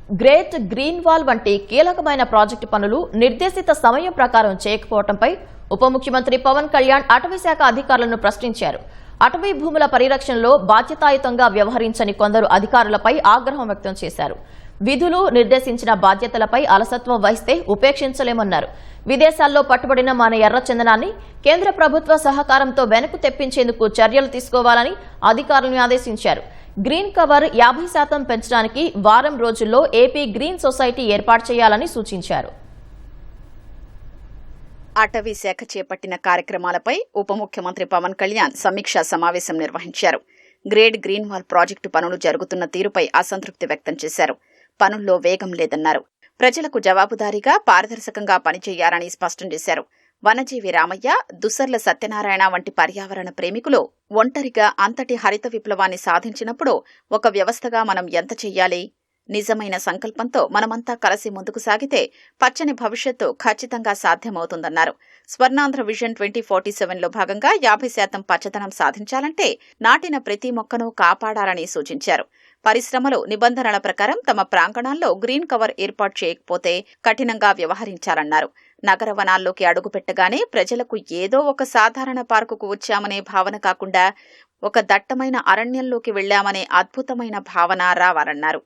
Great green wall వంటి కీలకమైన project పనులు నిర్దేశిత సమయం ప్రకారం చేయకపోవడంపై ఉప ముఖ్యమంత్రి పవన్ కళ్యాణ్ అటవీశాఖ అధికారులను ప్రశ్నించారు. అటవీ భూముల పరిరక్షణలో బాధ్యతాయుతంగా వ్యవహరించని కొందరు అధికారులపై ఆగ్రహం వ్యక్తం చేశారు. విధులు నిర్దేశించిన బాధ్యతలపై అలసత్వం వహిస్తే ఉపేక్షించలేమన్నారు. విదేశాల్లో పట్టుబడిన మన ఎర్రచందనాన్ని కేంద్ర ప్రభుత్వ సహకారంతో వెనక్కు తెప్పించేందుకు చర్యలు తీసుకోవాలని అధికారులను ఆదేశించారు. గ్రీన్ కవర్ 50% పెంచడానికి వారం రోజుల్లో ఏపీ గ్రీన్ సొసైటీ ఏర్పాటు చేయాలని సూచించారు. అటవీ శాఖ చేపట్టిన కార్యక్రమాలపై ఉప ముఖ్యమంత్రి పవన్ కళ్యాణ్ సమీక్షా సమావేశం నిర్వహించారు. గ్రేట్ గ్రీన్ వాల్ ప్రాజెక్టు పనులు జరుగుతున్న తీరుపై అసంతృప్తి వ్యక్తం చేశారు. పనుల్లో వేగం లేదన్నారు. ప్రజలకు జవాబుదారీగా పారదర్శకంగా పనిచేయాలని స్పష్టం చేశారు. వనజీవి రామయ్య, దుస్సర్ల సత్యనారాయణ వంటి పర్యావరణ ప్రేమికులు ఒంటరిగా అంతటి హరిత విప్లవాన్ని సాధించినప్పుడు ఒక వ్యవస్థగా మనం ఎంత చెయ్యాలి? నిజమైన సంకల్పంతో మనమంతా కలిసి ముందుకు సాగితే పచ్చని భవిష్యత్తు ఖచ్చితంగా సాధ్యమవుతుందన్నారు. స్వర్ణాంధ్ర విజన్ 2047లో భాగంగా 50% పచ్చదనం సాధించాలంటే నాటిన ప్రతి మొక్కను కాపాడాలని సూచించారు. పరిశ్రమలు నిబంధనల ప్రకారం తమ ప్రాంగణాల్లో గ్రీన్ కవర్ ఏర్పాటు చేయకపోతే కఠినంగా వ్యవహరించాలన్నారు. నగర వనాల్లోకి అడుగుపెట్టగానే ప్రజలకు ఏదో ఒక సాధారణ పార్కుకు వచ్చామనే భావన కాకుండా ఒక దట్టమైన అరణ్యంలోకి వెళ్లామనే అద్భుతమైన భావన రావాలన్నారు.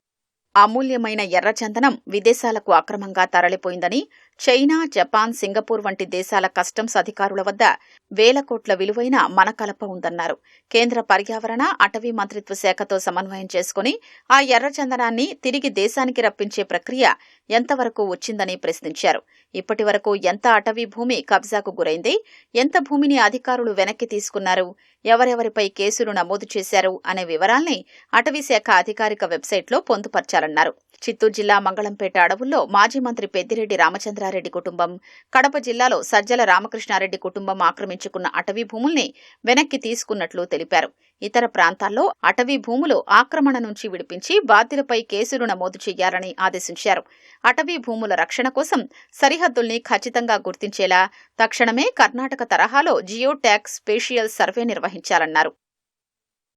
అమూల్యమైన ఎర్రచందనం విదేశాలకు అక్రమంగా తరలిపోయిందని, చైనా, జపాన్, సింగపూర్ వంటి దేశాల కస్టమ్స్ అధికారుల వద్ద వేల కోట్ల విలువైన మనకలప ఉందన్నారు. కేంద్ర పర్యావరణ, అటవీ మంత్రిత్వ శాఖతో సమన్వయం చేసుకుని ఆ ఎర్రచందనాన్ని తిరిగి దేశానికి రప్పించే ప్రక్రియ ఎంతవరకు వచ్చిందని ప్రశ్నించారు. ఇప్పటి వరకు ఎంత అటవీ భూమి కబ్జాకు గురైంది, ఎంత భూమిని అధికారులు వెనక్కి తీసుకున్నారు, ఎవరెవరిపై కేసులు నమోదు చేశారు అనే వివరాల్ని అటవీశాఖ అధికారిక వెబ్సైట్లో పొందుపర్చాలన్నారు. చిత్తూరు జిల్లా మంగళంపేట అడవుల్లో మాజీ మంత్రి పెద్దిరెడ్డి రామచంద్రారెడ్డి కుటుంబం, కడప జిల్లాలో సజ్జల రామకృష్ణారెడ్డి కుటుంబం ఆక్రమించుకున్న అటవీ భూముల్ని వెనక్కి తీసుకున్నట్లు తెలిపారు. ఇతర ప్రాంతాల్లో అటవీ భూములు ఆక్రమణ నుంచి విడిపించి బాధ్యులపై కేసులు నమోదు చేయాలని ఆదేశించారు. అటవీ భూముల రక్షణ కోసం సరిహద్దుల్ని ఖచ్చితంగా గుర్తించేలా తక్షణమే కర్ణాటక తరహాలో జియో ట్యాగ్ స్పేషియల్ సర్వే నిర్వహించాలన్నారు.